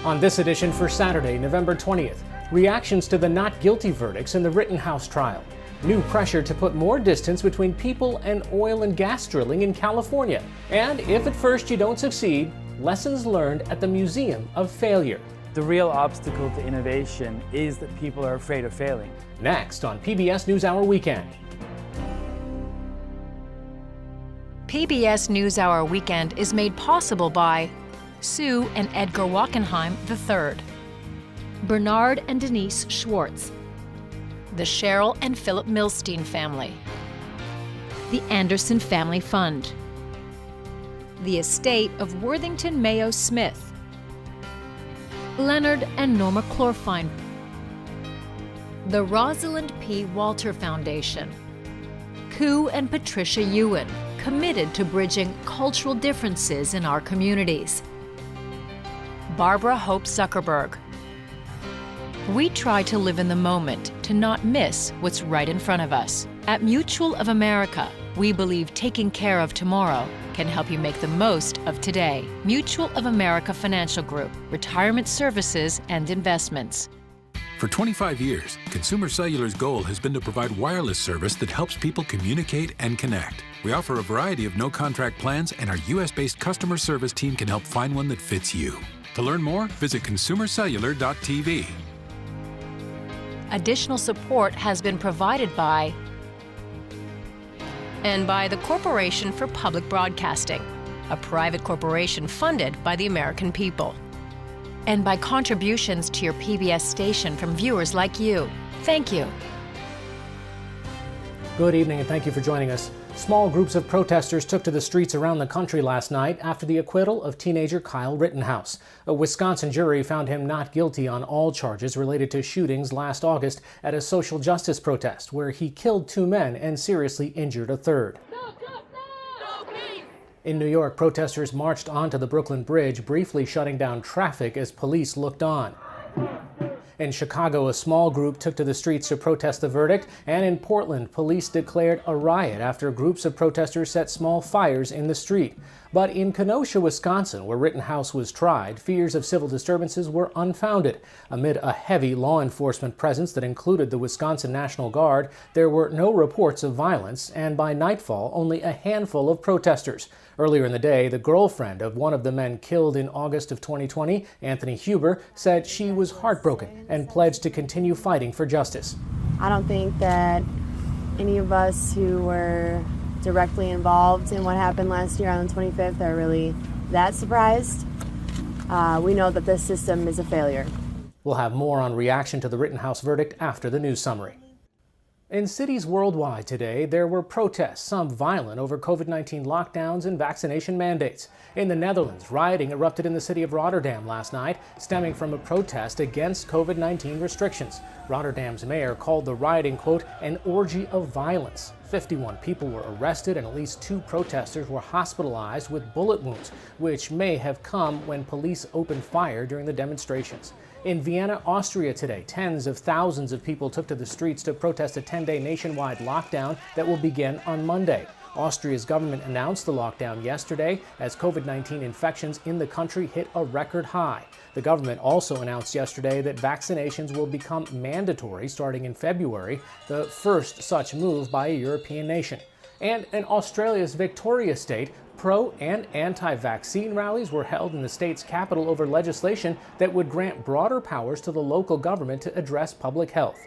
On this edition for Saturday, November 20th, reactions to the not guilty verdicts in the Rittenhouse trial. New pressure to put more distance between people and oil and gas drilling in California. And if at first you don't succeed, lessons learned at the Museum of Failure. The real obstacle to innovation is that people are afraid of failing. Next on PBS NewsHour Weekend. PBS NewsHour Weekend is made possible by Sue and Edgar Wackenheim III, Bernard and Denise Schwartz, the Cheryl and Philip Milstein family, the Anderson Family Fund, the estate of Worthington Mayo Smith, Leonard and Norma Chlorfine, the Rosalind P. Walter Foundation, Koo and Patricia Ewan, committed to bridging cultural differences in our communities, Barbara Hope Zuckerberg. We try to live in the moment, to not miss what's right in front of us. At Mutual of America, we believe taking care of tomorrow can help you make the most of today. Mutual of America Financial Group, retirement services and investments. For 25 years, Consumer Cellular's goal has been to provide wireless service that helps people communicate and connect. We offer a variety of no-contract plans, and our U.S.-based customer service team can help find one that fits you. To learn more, visit consumercellular.tv. Additional support has been provided by the Corporation for Public Broadcasting, a private corporation funded by the American people, and by contributions to your PBS station from viewers like you. Thank you. Good evening and thank you for joining us. Small groups of protesters took to the streets around the country last night after the acquittal of teenager Kyle Rittenhouse. A Wisconsin jury found him not guilty on all charges related to shootings last August at a social justice protest where he killed 2 men and seriously injured a third. In New York, protesters marched onto the Brooklyn Bridge, briefly shutting down traffic as police looked on. In Chicago, a small group took to the streets to protest the verdict, and in Portland, police declared a riot after groups of protesters set small fires in the street. But in Kenosha, Wisconsin, where Rittenhouse was tried, fears of civil disturbances were unfounded. Amid a heavy law enforcement presence that included the Wisconsin National Guard, there were no reports of violence, and by nightfall, only a handful of protesters. Earlier in the day, the girlfriend of one of the men killed in August of 2020, Anthony Huber, said she was heartbroken and pledged to continue fighting for justice. I don't think that any of us who were directly involved in what happened last year on the 25th are really that surprised. We know that this system is a failure. We'll have more on reaction to the Rittenhouse verdict after the news summary. In cities worldwide today, there were protests, some violent, over COVID-19 lockdowns and vaccination mandates. In the Netherlands, rioting erupted in the city of Rotterdam last night, stemming from a protest against COVID-19 restrictions. Rotterdam's mayor called the rioting, quote, an orgy of violence. 51 people were arrested and at least 2 protesters were hospitalized with bullet wounds, which may have come when police opened fire during the demonstrations. In Vienna, Austria today, tens of thousands of people took to the streets to protest a 10-day nationwide lockdown that will begin on Monday. Austria's government announced the lockdown yesterday as COVID-19 infections in the country hit a record high. The government also announced yesterday that vaccinations will become mandatory starting in February, the first such move by a European nation. And in Australia's Victoria state, pro- and anti-vaccine rallies were held in the state's capital over legislation that would grant broader powers to the local government to address public health.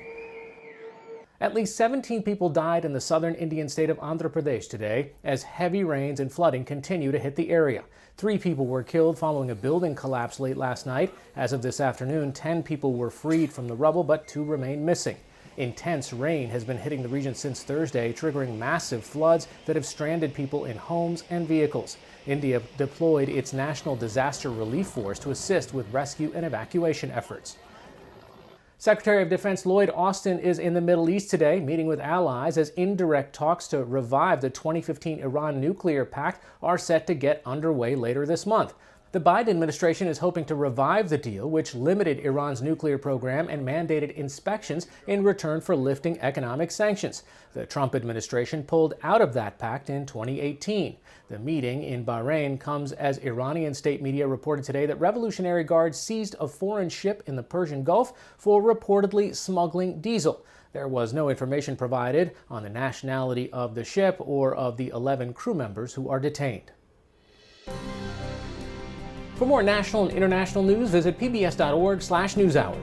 At least 17 people died in the southern Indian state of Andhra Pradesh today as heavy rains and flooding continue to hit the area. 3 people were killed following a building collapse late last night. As of this afternoon, 10 people were freed from the rubble, but 2 remain missing. Intense rain has been hitting the region since Thursday, triggering massive floods that have stranded people in homes and vehicles. India deployed its National Disaster Relief Force to assist with rescue and evacuation efforts. Secretary of Defense Lloyd Austin is in the Middle East today, meeting with allies as indirect talks to revive the 2015 Iran nuclear pact are set to get underway later this month. The Biden administration is hoping to revive the deal, which limited Iran's nuclear program and mandated inspections in return for lifting economic sanctions. The Trump administration pulled out of that pact in 2018. The meeting in Bahrain comes as Iranian state media reported today that Revolutionary Guards seized a foreign ship in the Persian Gulf for reportedly smuggling diesel. There was no information provided on the nationality of the ship or of the 11 crew members who are detained. For more national and international news, visit pbs.org/newshour.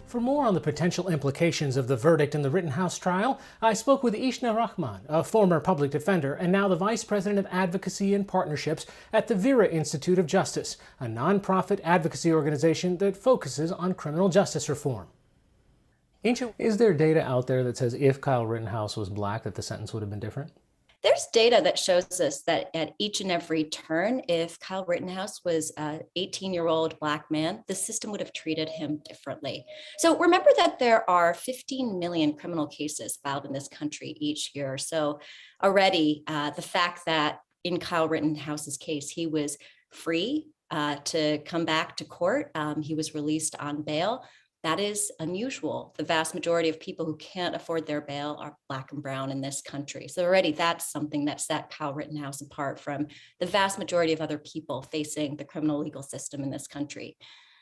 For more on the potential implications of the verdict in the Rittenhouse trial, I spoke with Ishna Rahman, a former public defender and now the Vice President of Advocacy and Partnerships at the Vera Institute of Justice, a nonprofit advocacy organization that focuses on criminal justice reform. Is there data out there that says if Kyle Rittenhouse was black, that the sentence would have been different? There's data that shows us that at each and every turn, if Kyle Rittenhouse was an 18-year-old black man, the system would have treated him differently. So remember that there are 15 million criminal cases filed in this country each year. So already the fact that in Kyle Rittenhouse's case, he was free to come back to court, he was released on bail. That is unusual. The vast majority of people who can't afford their bail are black and brown in this country. So already that's something that set Kyle Rittenhouse apart from the vast majority of other people facing the criminal legal system in this country.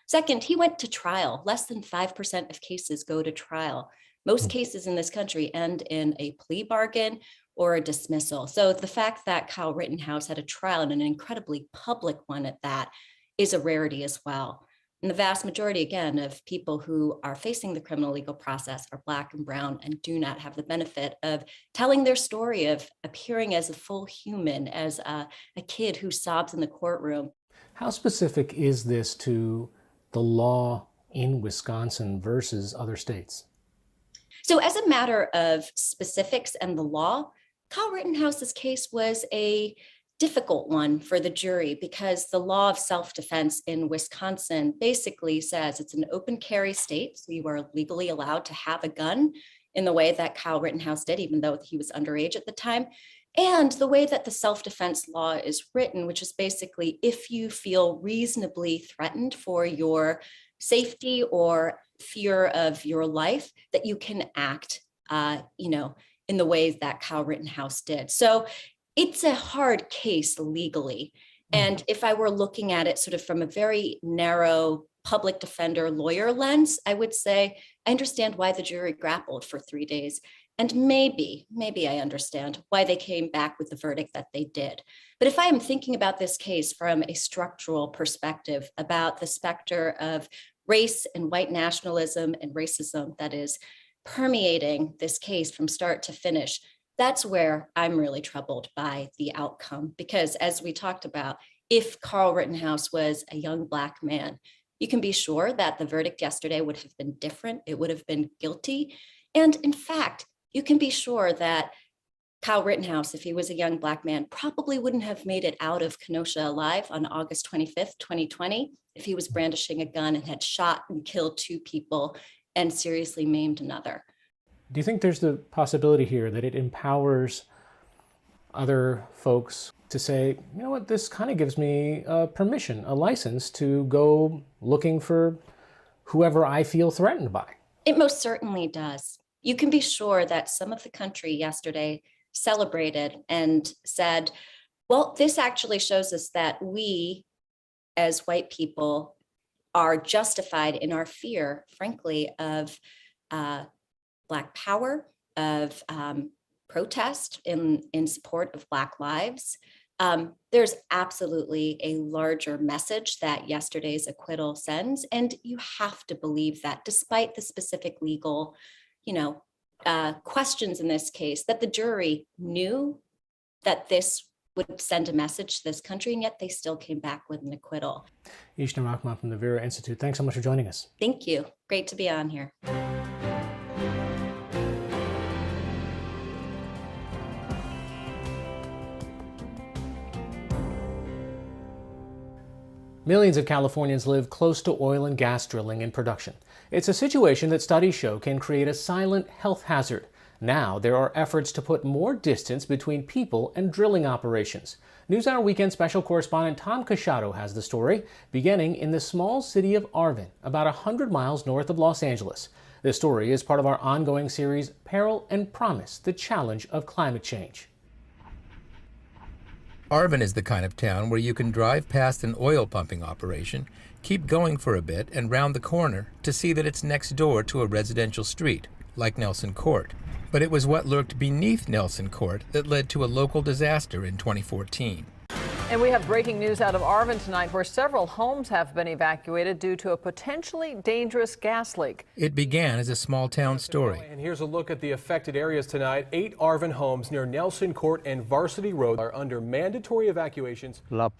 Second, he went to trial. Less than 5% of cases go to trial. Most cases in this country end in a plea bargain or a dismissal. So the fact that Kyle Rittenhouse had a trial, and an incredibly public one at that, is a rarity as well. And the vast majority, again, of people who are facing the criminal legal process are black and brown and do not have the benefit of telling their story, of appearing as a full human, as a kid who sobs in the courtroom. How specific is this to the law in Wisconsin versus other states? So as a matter of specifics and the law, Kyle Rittenhouse's case was a difficult one for the jury because the law of self-defense in Wisconsin basically says it's an open carry state, so you are legally allowed to have a gun in the way that Kyle Rittenhouse did, even though he was underage at the time, and the way that the self-defense law is written, which is basically if you feel reasonably threatened for your safety or fear of your life, that you can act, in the ways that Kyle Rittenhouse did. So it's a hard case legally. And if I were looking at it sort of from a very narrow public defender lawyer lens, I would say, I understand why the jury grappled for 3 days. And maybe I understand why they came back with the verdict that they did. But if I am thinking about this case from a structural perspective about the specter of race and white nationalism and racism that is permeating this case from start to finish, that's where I'm really troubled by the outcome. Because as we talked about, if Kyle Rittenhouse was a young black man, you can be sure that the verdict yesterday would have been different. It would have been guilty. And in fact, you can be sure that Kyle Rittenhouse, if he was a young black man, probably wouldn't have made it out of Kenosha alive on August 25th, 2020, if he was brandishing a gun and had shot and killed 2 people and seriously maimed another. Do you think there's the possibility here that it empowers other folks to say, you know what, this kind of gives me permission, a license to go looking for whoever I feel threatened by? It most certainly does. You can be sure that some of the country yesterday celebrated and said, well, this actually shows us that we as white people are justified in our fear, frankly, of Black power, of protest in support of Black lives. There's absolutely a larger message that yesterday's acquittal sends, and you have to believe that despite the specific legal, questions in this case, that the jury knew that this would send a message to this country, and yet they still came back with an acquittal. Ishna Rahman from the Vera Institute, thanks so much for joining us. Thank you. Great to be on here. Millions of Californians live close to oil and gas drilling and production. It's a situation that studies show can create a silent health hazard. Now there are efforts to put more distance between people and drilling operations. NewsHour Weekend special correspondent Tom Casciato has the story, beginning in the small city of Arvin, about 100 miles north of Los Angeles. This story is part of our ongoing series, Peril and Promise, the Challenge of Climate Change. Arvin is the kind of town where you can drive past an oil pumping operation, keep going for a bit, and round the corner to see that it's next door to a residential street, like Nelson Court. But it was what lurked beneath Nelson Court that led to a local disaster in 2014. And we have breaking news out of Arvin tonight, where several homes have been evacuated due to a potentially dangerous gas leak. It began as a small town story. And here's a look at the affected areas tonight. 8 Arvin homes near Nelson Court and Varsity Road are under mandatory evacuations. The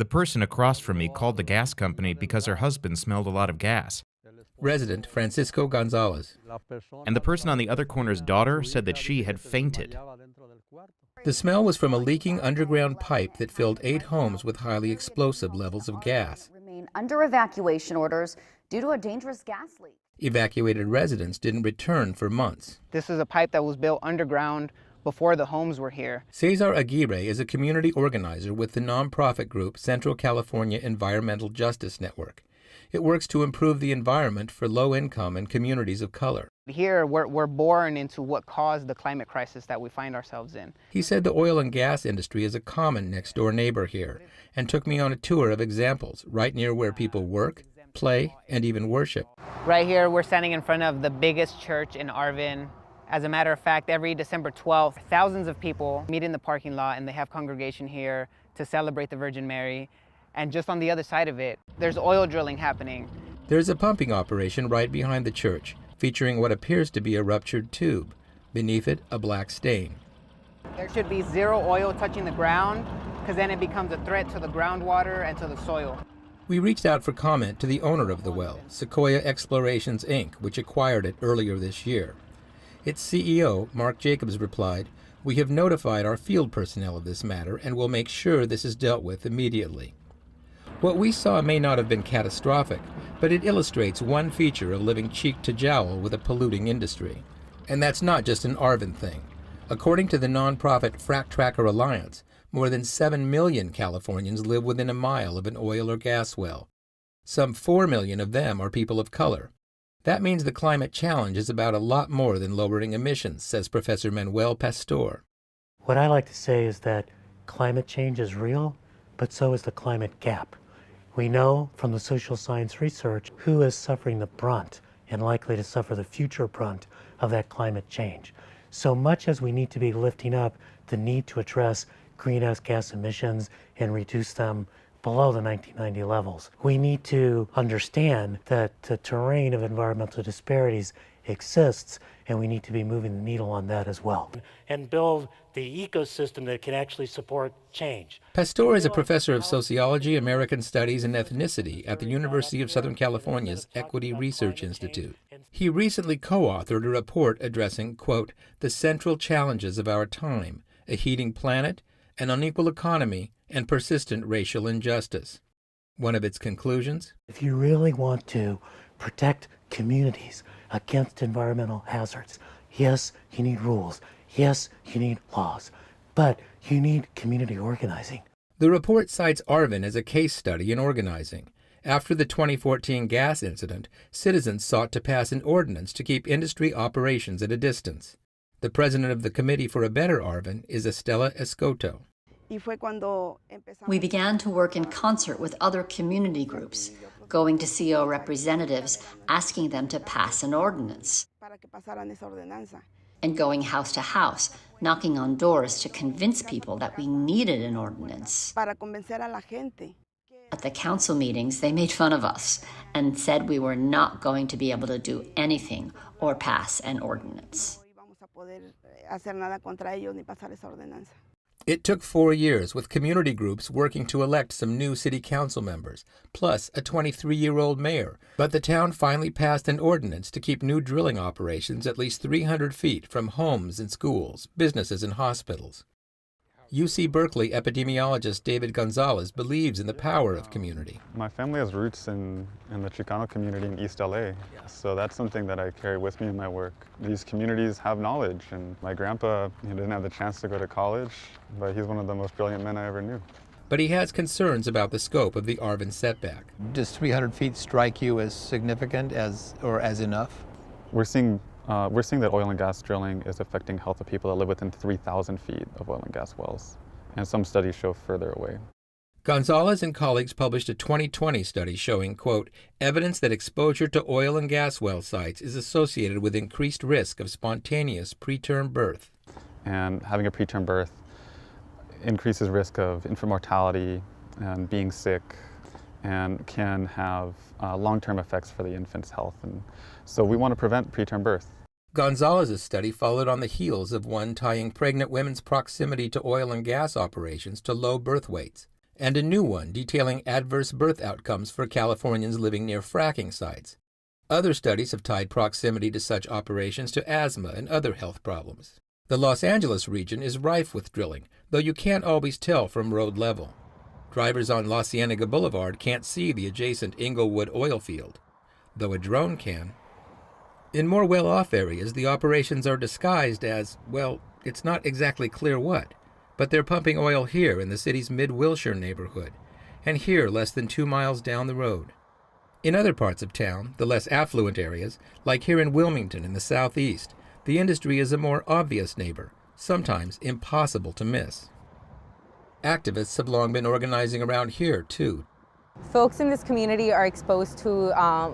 person across from me called the gas company because her husband smelled a lot of gas. Resident Francisco Gonzalez. And the person on the other corner's daughter said that she had fainted. The smell was from a leaking underground pipe that filled 8 homes with highly explosive levels of gas. Remain under evacuation orders due to a dangerous gas leak. Evacuated residents didn't return for months. This is a pipe that was built underground before the homes were here. Cesar Aguirre is a community organizer with the nonprofit group Central California Environmental Justice Network. It works to improve the environment for low-income and communities of color. Here, we're born into what caused the climate crisis that we find ourselves in. He said the oil and gas industry is a common next-door neighbor here, and took me on a tour of examples right near where people work, play, and even worship. Right here, we're standing in front of the biggest church in Arvin. As a matter of fact, every December 12th, thousands of people meet in the parking lot, and they have congregation here to celebrate the Virgin Mary. And just on the other side of it, there's oil drilling happening. There's a pumping operation right behind the church, featuring what appears to be a ruptured tube. Beneath it, a black stain. There should be zero oil touching the ground, because then it becomes a threat to the groundwater and to the soil. We reached out for comment to the owner of the well, Sequoia Explorations, Inc., which acquired it earlier this year. Its CEO, Mark Jacobs, replied, "We have notified our field personnel of this matter and will make sure this is dealt with immediately." What we saw may not have been catastrophic, but it illustrates one feature of living cheek to jowl with a polluting industry. And that's not just an Arvin thing. According to the nonprofit Frac Tracker Alliance, more than 7 million Californians live within a mile of an oil or gas well. Some 4 million of them are people of color. That means the climate challenge is about a lot more than lowering emissions, says Professor Manuel Pastor. What I like to say is that climate change is real, but so is the climate gap. We know from the social science research who is suffering the brunt and likely to suffer the future brunt of that climate change. So much as we need to be lifting up the need to address greenhouse gas emissions and reduce them below the 1990 levels, we need to understand that the terrain of environmental disparities exists, and we need to be moving the needle on that as well. And build the ecosystem that can actually support change. Pastor is a professor of sociology, American studies, and ethnicity at the University of Southern California's Equity Research Institute. He recently co-authored a report addressing, quote, the central challenges of our time, a heating planet, an unequal economy, and persistent racial injustice. One of its conclusions? If you really want to protect communities against environmental hazards, yes, you need rules. Yes, you need laws, but you need community organizing. The report cites Arvin as a case study in organizing. After the 2014 gas incident, citizens sought to pass an ordinance to keep industry operations at a distance. The president of the Committee for a Better Arvin is Estela Escoto. We began to work in concert with other community groups, going to CO representatives, asking them to pass an ordinance, and going house to house, knocking on doors to convince people that we needed an ordinance. At the council meetings, they made fun of us and said we were not going to be able to do anything or pass an ordinance. It took 4 years with community groups working to elect some new city council members, plus a 23-year-old mayor. But the town finally passed an ordinance to keep new drilling operations at least 300 feet from homes and schools, businesses and hospitals. UC Berkeley epidemiologist David Gonzalez believes in the power of community. My family has roots in the Chicano community in East LA, so that's something that I carry with me in my work. These communities have knowledge, and my grandpa, he didn't have the chance to go to college, but he's one of the most brilliant men I ever knew. But he has concerns about the scope of the Arvin setback. Does 300 feet strike you as significant or as enough? We're seeing that oil and gas drilling is affecting health of people that live within 3,000 feet of oil and gas wells, and some studies show further away. Gonzalez and colleagues published a 2020 study showing, quote, evidence that exposure to oil and gas well sites is associated with increased risk of spontaneous preterm birth. And having a preterm birth increases risk of infant mortality and being sick, and can have long-term effects for the infant's health. And so we want to prevent preterm birth. Gonzalez's study followed on the heels of one tying pregnant women's proximity to oil and gas operations to low birth weights, and a new one detailing adverse birth outcomes for Californians living near fracking sites. Other studies have tied proximity to such operations to asthma and other health problems. The Los Angeles region is rife with drilling, though you can't always tell from road level. Drivers on La Cienega Boulevard can't see the adjacent Inglewood oil field, though a drone can. In more well-off areas, the operations are disguised as, well, it's not exactly clear what, but they're pumping oil here in the city's Mid-Wilshire neighborhood, and here less than 2 miles down the road. In other parts of town, the less affluent areas, like here in Wilmington in the southeast, the industry is a more obvious neighbor, sometimes impossible to miss. Activists have long been organizing around here, too. Folks in this community are exposed to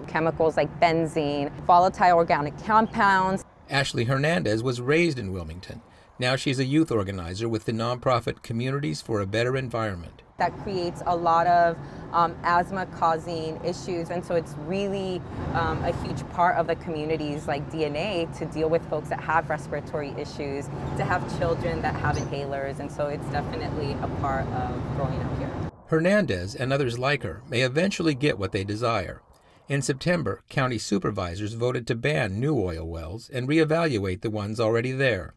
chemicals like benzene, volatile organic compounds. Ashley Hernandez was raised in Wilmington. Now she's a youth organizer with the nonprofit Communities for a Better Environment. That creates a lot of asthma-causing issues, and so it's really a huge part of the community's DNA to deal with folks that have respiratory issues, to have children that have inhalers, and so it's definitely a part of growing up here. Hernandez and others like her may eventually get what they desire. In September, county supervisors voted to ban new oil wells and reevaluate the ones already there.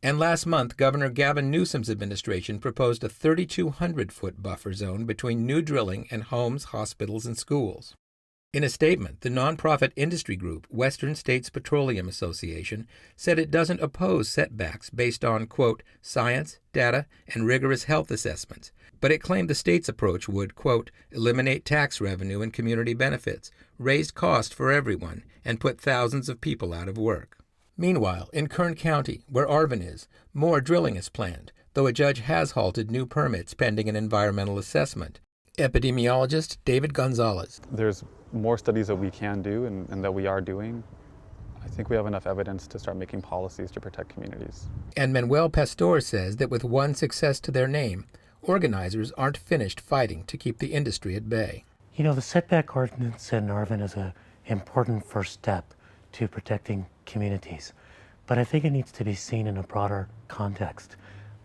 And last month, Governor Gavin Newsom's administration proposed a 3,200-foot buffer zone between new drilling and homes, hospitals, and schools. In a statement, the nonprofit industry group Western States Petroleum Association said it doesn't oppose setbacks based on, quote, science, data, and rigorous health assessments, but it claimed the state's approach would, quote, eliminate tax revenue and community benefits, raise cost for everyone, and put thousands of people out of work. Meanwhile, in Kern County, where Arvin is, more drilling is planned, though a judge has halted new permits pending an environmental assessment. Epidemiologist David Gonzalez. There's more studies that we can do and that we are doing. I think we have enough evidence to start making policies to protect communities. And Manuel Pastor says that with one success to their name, organizers aren't finished fighting to keep the industry at bay. You know, the setback ordinance in Arvin is an important first step to protecting communities, but I think it needs to be seen in a broader context.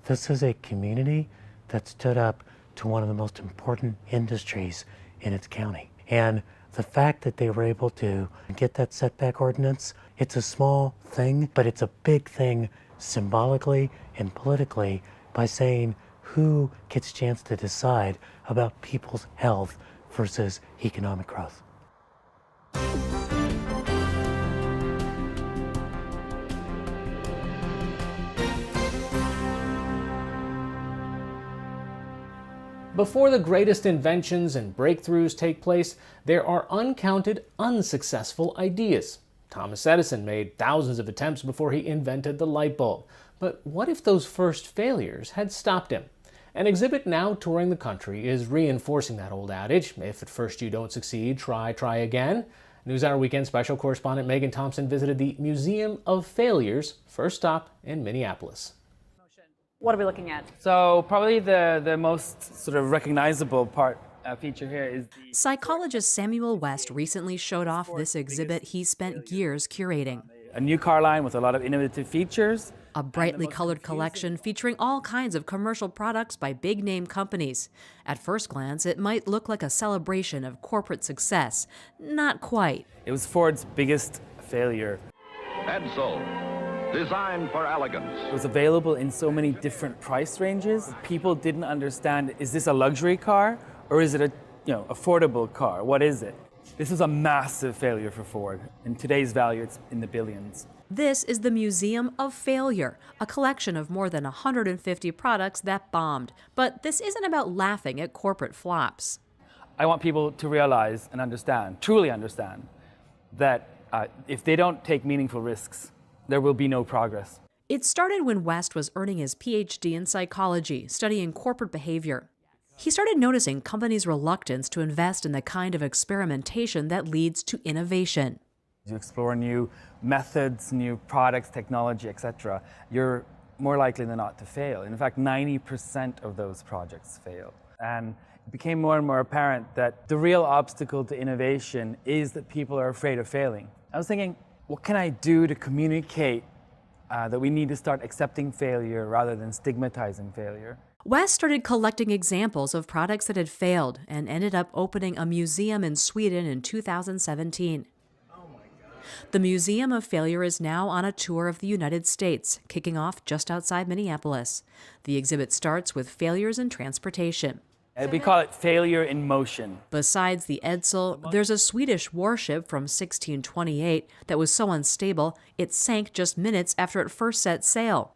This is a community that stood up to one of the most important industries in its county. And the fact that they were able to get that setback ordinance, it's a small thing, but it's a big thing symbolically and politically by saying who gets a chance to decide about people's health versus economic growth. Before the greatest inventions and breakthroughs take place, there are uncounted unsuccessful ideas. Thomas Edison made thousands of attempts before he invented the light bulb. But what if those first failures had stopped him? An exhibit now touring the country is reinforcing that old adage, if at first you don't succeed, try again. NewsHour Weekend special correspondent Megan Thompson visited the Museum of Failures, first stop in Minneapolis. What are we looking at? So probably the most sort of recognizable feature here is Psychologist Samuel West recently showed off this exhibit he spent years curating. A new car line with a lot of innovative features. A brightly colored collection featuring all kinds of commercial products by big-name companies. At first glance, it might look like a celebration of corporate success. Not quite. It was Ford's biggest failure. And so, designed for elegance. It was available in so many different price ranges. People didn't understand, is this a luxury car or is it a affordable car? What is it? This was a massive failure for Ford. In today's value, it's in the billions. This is the Museum of Failure, a collection of more than 150 products that bombed. But this isn't about laughing at corporate flops. I want people to realize and understand, truly understand, that if they don't take meaningful risks, there will be no progress. It started when West was earning his PhD in psychology, studying corporate behavior. He started noticing companies' reluctance to invest in the kind of experimentation that leads to innovation. You explore new methods, new products, technology, etc., you're more likely than not to fail. In fact, 90% of those projects fail. And it became more and more apparent that the real obstacle to innovation is that people are afraid of failing. I was thinking, what can I do to communicate that we need to start accepting failure rather than stigmatizing failure? West started collecting examples of products that had failed and ended up opening a museum in Sweden in 2017. The Museum of Failure is now on a tour of the United States, kicking off just outside Minneapolis. The exhibit starts with failures in transportation. We call it failure in motion. Besides the Edsel, there's a Swedish warship from 1628 that was so unstable it sank just minutes after it first set sail.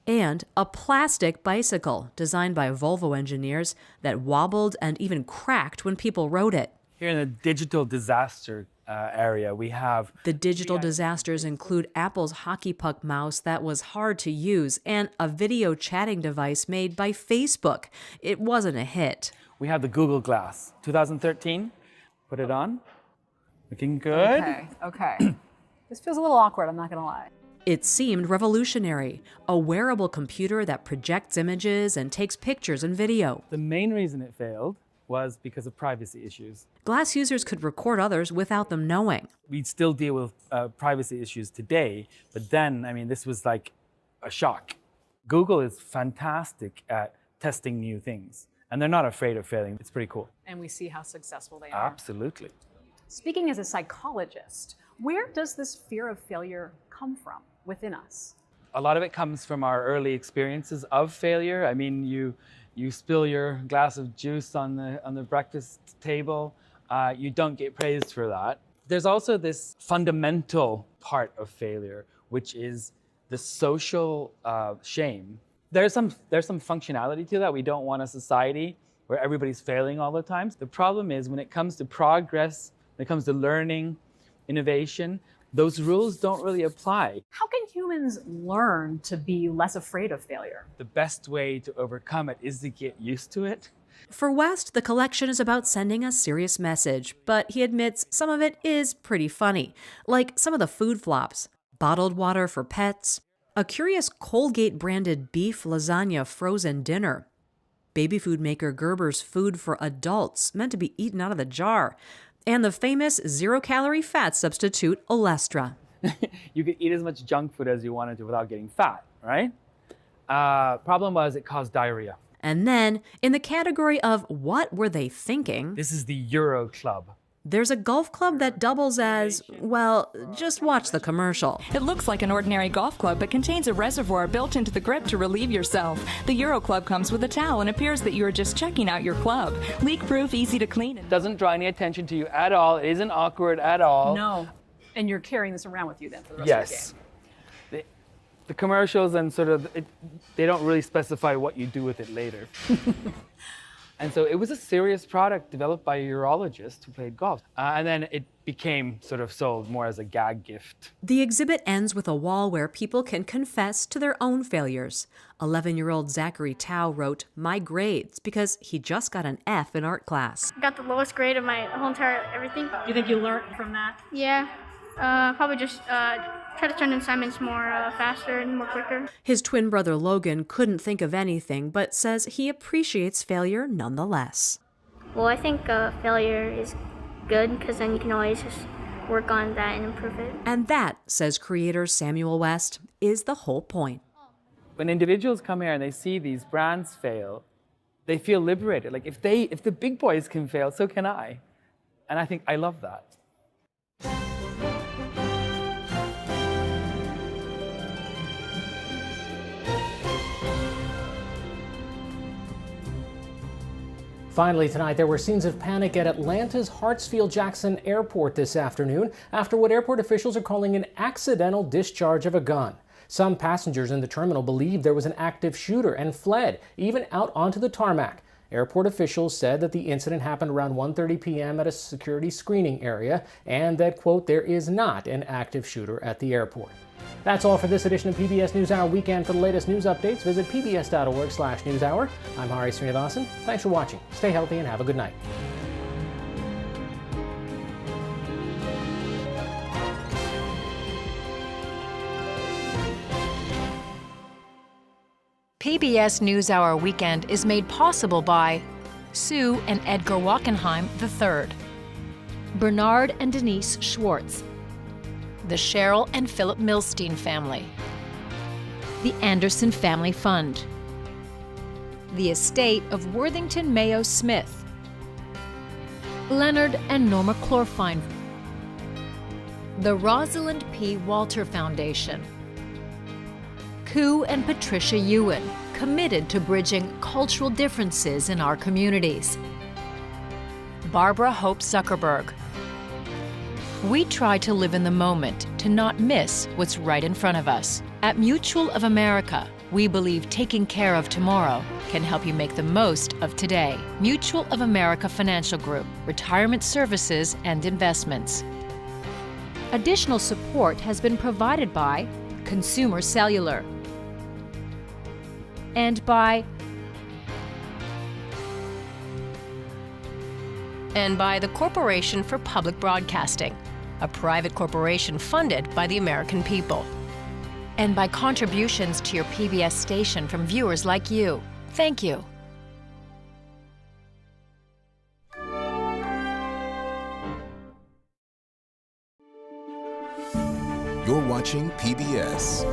And a plastic bicycle designed by Volvo engineers that wobbled and even cracked when people rode it. Here in the digital disaster area, we have... The digital disasters include Apple's hockey puck mouse that was hard to use and a video chatting device made by Facebook. It wasn't a hit. We have the Google Glass, 2013. Put it on. Looking good. Okay. This feels a little awkward, I'm not going to lie. It seemed revolutionary, a wearable computer that projects images and takes pictures and video. The main reason it failed was because of privacy issues. Glass users could record others without them knowing. We still deal with privacy issues today, but then, this was like a shock. Google is fantastic at testing new things, and they're not afraid of failing. It's pretty cool. And we see how successful they are. Absolutely. Speaking as a psychologist, where does this fear of failure come from within us? A lot of it comes from our early experiences of failure. You spill your glass of juice on the breakfast table, you don't get praised for that. There's also this fundamental part of failure, which is the social shame. There's some functionality to that. We don't want a society where everybody's failing all the time. The problem is when it comes to progress, when it comes to learning, innovation, those rules don't really apply. How can humans learn to be less afraid of failure? The best way to overcome it is to get used to it. For West, the collection is about sending a serious message, but he admits some of it is pretty funny, like some of the food flops. Bottled water for pets, a curious Colgate-branded beef lasagna frozen dinner, baby food maker Gerber's food for adults meant to be eaten out of the jar, and the famous zero-calorie fat substitute, Olestra. You could eat as much junk food as you wanted to without getting fat, right? Problem was it caused diarrhea. And then, in the category of what were they thinking, this is the Euro Club. There's a golf club that doubles as, well, just watch the commercial. It looks like an ordinary golf club, but contains a reservoir built into the grip to relieve yourself. The Euro Club comes with a towel and appears that you are just checking out your club. Leak-proof, easy to clean. It doesn't draw any attention to you at all. It isn't awkward at all. No. And you're carrying this around with you then for the rest of the game. The commercials and they don't really specify what you do with it later. And so it was a serious product developed by a urologist who played golf. And then it became sold more as a gag gift. The exhibit ends with a wall where people can confess to their own failures. 11-year-old Zachary Tao wrote, "My grades," because he just got an F in art class. Got the lowest grade of my whole entire everything. Do you think you learned from that? Yeah. Probably just try to turn in assignments more faster and more quicker. His twin brother Logan couldn't think of anything, but says he appreciates failure nonetheless. Well, I think failure is good because then you can always just work on that and improve it. And that, says creator Samuel West, is the whole point. When individuals come here and they see these brands fail, they feel liberated. Like if the big boys can fail, so can I. And I think I love that. Finally tonight, there were scenes of panic at Atlanta's Hartsfield-Jackson Airport this afternoon after what airport officials are calling an accidental discharge of a gun. Some passengers in the terminal believed there was an active shooter and fled, even out onto the tarmac. Airport officials said that the incident happened around 1:30 p.m. at a security screening area and that, quote, there is not an active shooter at the airport. That's all for this edition of PBS NewsHour Weekend. For the latest news updates, visit pbs.org/newshour. I'm Hari Srinivasan. Thanks for watching. Stay healthy and have a good night. PBS NewsHour Weekend is made possible by Sue and Edgar Wackenheim III, Bernard and Denise Schwartz, the Cheryl and Philip Milstein family, the Anderson Family Fund, the estate of Worthington Mayo Smith, Leonard and Norma Chlorfine, the Rosalind P. Walter Foundation, Koo and Patricia Ewan, committed to bridging cultural differences in our communities, Barbara Hope Zuckerberg. We try to live in the moment, to not miss what's right in front of us. At Mutual of America, we believe taking care of tomorrow can help you make the most of today. Mutual of America Financial Group, retirement services and investments. Additional support has been provided by Consumer Cellular and by the Corporation for Public Broadcasting, a private corporation funded by the American people, and by contributions to your PBS station from viewers like you. Thank you. You're watching PBS.